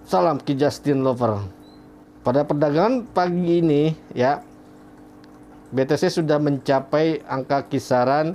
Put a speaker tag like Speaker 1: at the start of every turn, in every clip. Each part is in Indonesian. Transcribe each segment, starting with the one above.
Speaker 1: Salam Ki Justin Lover. Pada perdagangan pagi ini ya, BTC sudah mencapai angka kisaran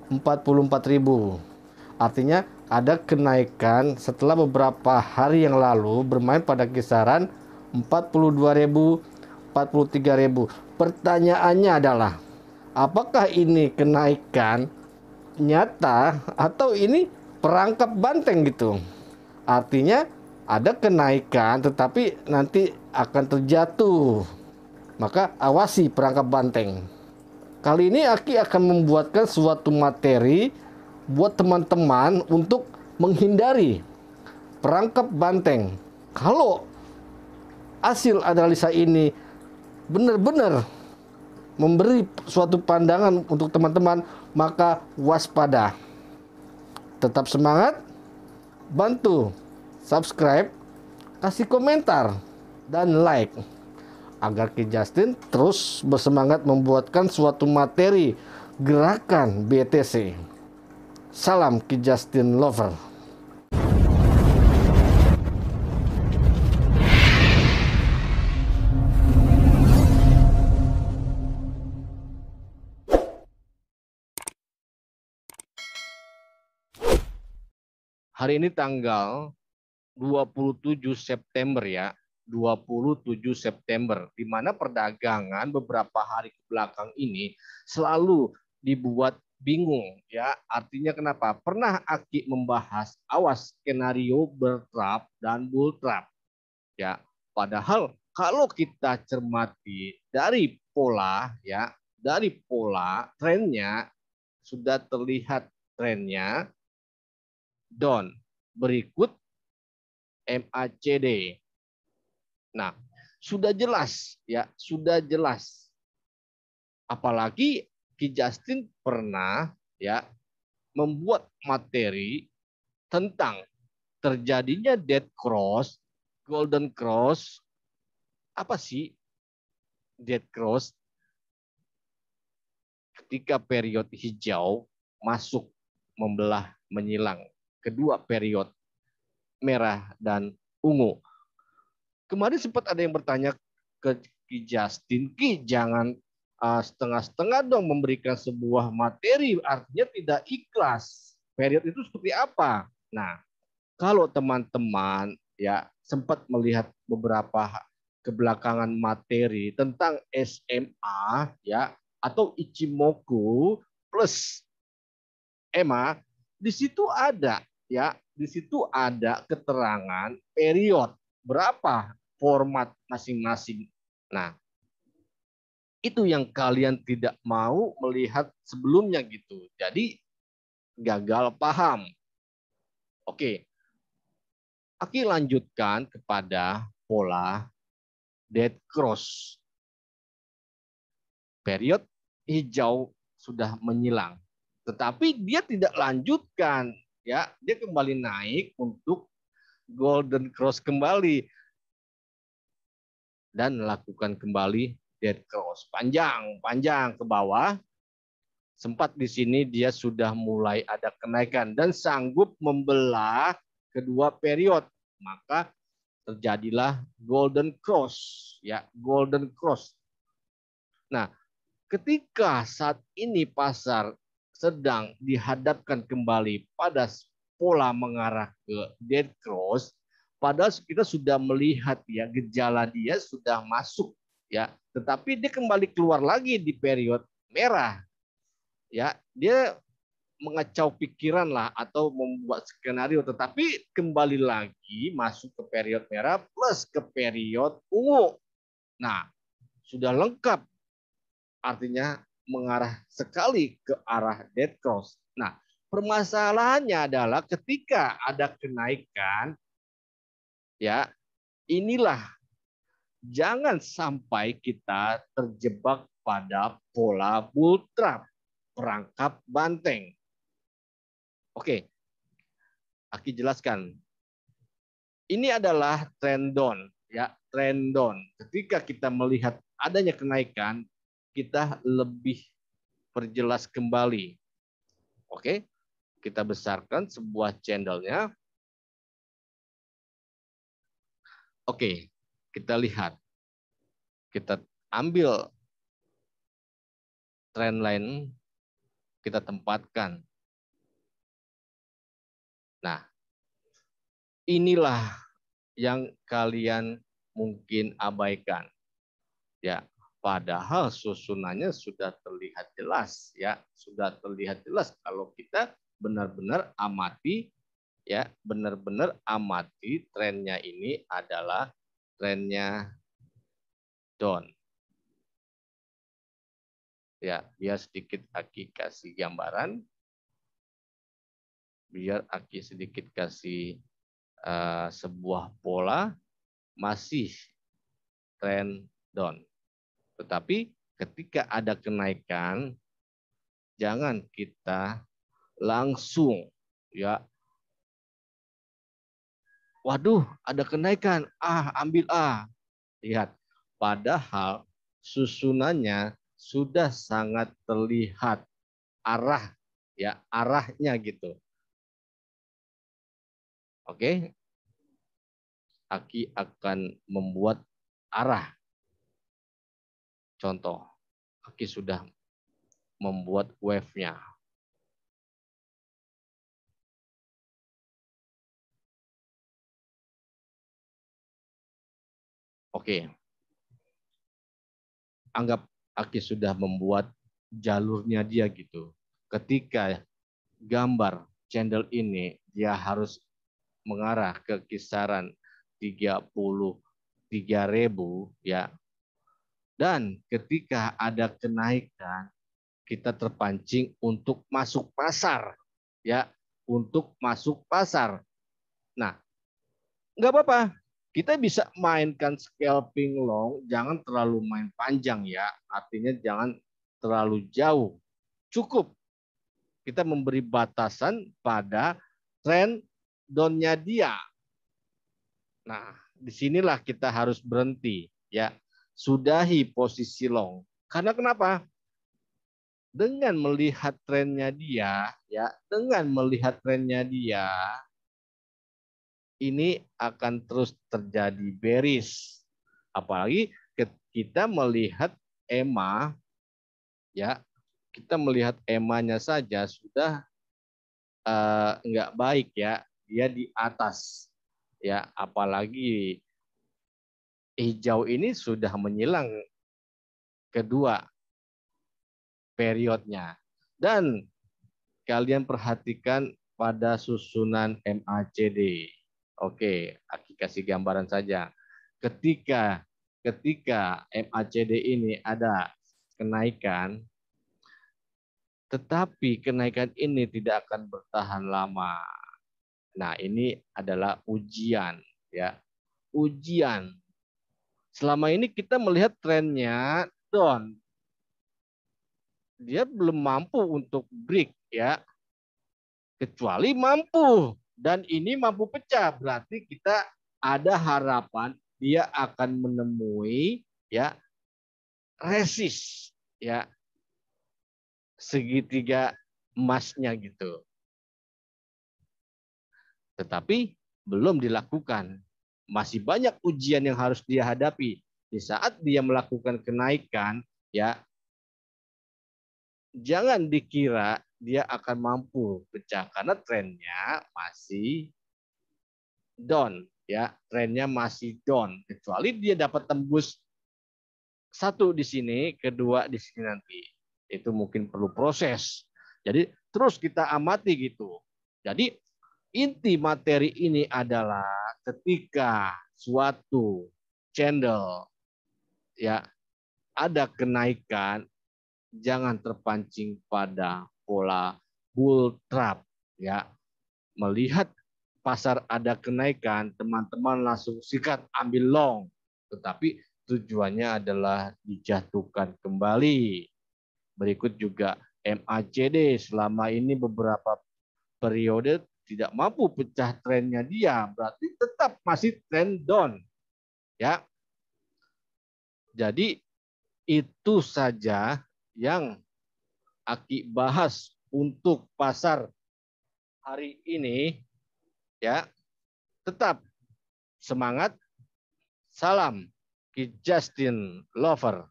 Speaker 1: 44.000. Artinya ada kenaikan setelah beberapa hari yang lalu bermain pada kisaran 42.000, 43.000. Pertanyaannya adalah, apakah ini kenaikan nyata atau ini perangkap banteng gitu? Artinya ada kenaikan tetapi nanti akan terjatuh. Maka awasi perangkap banteng. Kali ini Aki akan membuatkan suatu materi buat teman-teman untuk menghindari perangkap banteng. Kalau hasil analisa ini benar-benar memberi suatu pandangan untuk teman-teman, maka waspada. Tetap semangat, bantu subscribe, kasih komentar, dan like agar Ki Justin terus bersemangat membuatkan suatu materi gerakan BTC. Salam Ki Justin Lover. Hari ini tanggal 27 September ya. 27 September, di mana perdagangan beberapa hari ke belakang ini selalu dibuat bingung ya. Artinya kenapa? Pernah Aki membahas awas skenario bear trap dan bull trap ya. Padahal kalau kita cermati dari pola ya, dari pola trennya sudah terlihat trennya down berikut MACD. Nah, sudah jelas ya, sudah jelas. Apalagi Ki Justin pernah ya membuat materi tentang terjadinya dead cross, golden cross. Apa sih dead cross? Ketika period hijau masuk membelah menyilang. Kedua period merah dan ungu. Kemarin sempat ada yang bertanya ke Ki Justin, Ki jangan setengah-setengah dong memberikan sebuah materi, artinya tidak ikhlas. Period itu seperti apa? Nah, kalau teman-teman ya sempat melihat beberapa kebelakangan materi tentang SMA ya atau Ichimoku plus EMA, di situ ada ya, di situ ada keterangan period berapa format masing-masing. Nah, itu yang kalian tidak mau melihat sebelumnya gitu. Jadi gagal paham. Oke, Aki lanjutkan kepada pola dead cross. Period hijau sudah menyilang. Tetapi dia tidak lanjutkan ya, dia kembali naik untuk golden cross kembali dan lakukan kembali dead cross panjang ke bawah. Sempat di sini dia sudah mulai ada kenaikan dan sanggup membelah kedua period, maka terjadilah golden cross ya, golden cross. Nah, ketika saat ini pasar sedang dihadapkan kembali pada pola mengarah ke dead cross, padahal kita sudah melihat ya gejala dia sudah masuk ya, tetapi dia kembali keluar lagi di period merah ya, dia mengacau pikiran lah atau membuat skenario, tetapi kembali lagi masuk ke period merah plus ke period ungu. Nah, sudah lengkap, artinya mengarah sekali ke arah dead cross. Nah, permasalahannya adalah ketika ada kenaikan, ya inilah jangan sampai kita terjebak pada pola bull trap, perangkap banteng. Oke, Aki jelaskan. Ini adalah trend down, ya trend down. Ketika kita melihat adanya kenaikan, kita lebih perjelas kembali. Oke, kita besarkan sebuah channelnya. Oke, kita lihat. Kita ambil trend line, kita tempatkan. Nah, inilah yang kalian mungkin abaikan. Ya, padahal susunannya sudah terlihat jelas, ya, sudah terlihat jelas kalau kita benar-benar amati, ya, benar-benar amati trennya ini adalah trennya down. Ya, biar sedikit Aki kasih gambaran, biar Aki sedikit kasih sebuah pola masih trend down. Tetapi ketika ada kenaikan, jangan kita langsung, ya, waduh ada kenaikan, ambil Lihat, padahal susunannya sudah sangat terlihat arah, ya, arahnya gitu. Oke, Aki akan membuat arah. Contoh, Aki sudah membuat wave-nya. Oke, anggap Aki sudah membuat jalurnya dia gitu. Ketika gambar candle ini dia harus mengarah ke kisaran 33.000, ya. Dan ketika ada kenaikan, kita terpancing untuk masuk pasar, ya, untuk masuk pasar. Nah, nggak apa-apa. Kita bisa mainkan scalping long, jangan terlalu main panjang, ya. Artinya jangan terlalu jauh. Cukup kita memberi batasan pada trend down-nya dia. Nah, disinilah kita harus berhenti, ya. Sudahi posisi long. Karena kenapa? Dengan melihat trennya dia, ya, dengan melihat trennya dia, ini akan terus terjadi bearish. Apalagi kita melihat EMA, ya, kita melihat EMA-nya saja sudah nggak baik, ya, dia di atas, ya, apalagi hijau ini sudah menyilang kedua periodnya. Dan kalian perhatikan pada susunan MACD. Oke, Aki kasih gambaran saja. Ketika MACD ini ada kenaikan, tetapi kenaikan ini tidak akan bertahan lama. Nah, ini adalah ujian, ya. Ujian. Selama ini kita melihat trennya down. Dia belum mampu untuk break, ya. Kecuali mampu, dan ini mampu pecah, berarti kita ada harapan dia akan menemui, ya, resist, ya, segitiga emasnya gitu. Tetapi belum dilakukan. Masih banyak ujian yang harus dia hadapi. Di saat dia melakukan kenaikan, ya, jangan dikira dia akan mampu pecah karena trennya masih down, ya, trennya masih down, kecuali dia dapat tembus satu di sini, kedua di sini nanti. Itu mungkin perlu proses. Jadi terus kita amati gitu. Jadi inti materi ini adalah ketika suatu candle, ya, ada kenaikan, jangan terpancing pada pola bull trap, ya. Melihat pasar ada kenaikan, teman-teman langsung sikat ambil long, tetapi tujuannya adalah dijatuhkan kembali. Berikut juga MACD selama ini beberapa periode tidak mampu pecah trennya dia, berarti tetap masih trend down, ya. Jadi itu saja yang Aki bahas untuk pasar hari ini, ya. Tetap semangat, Salam, Ki Justin Lover.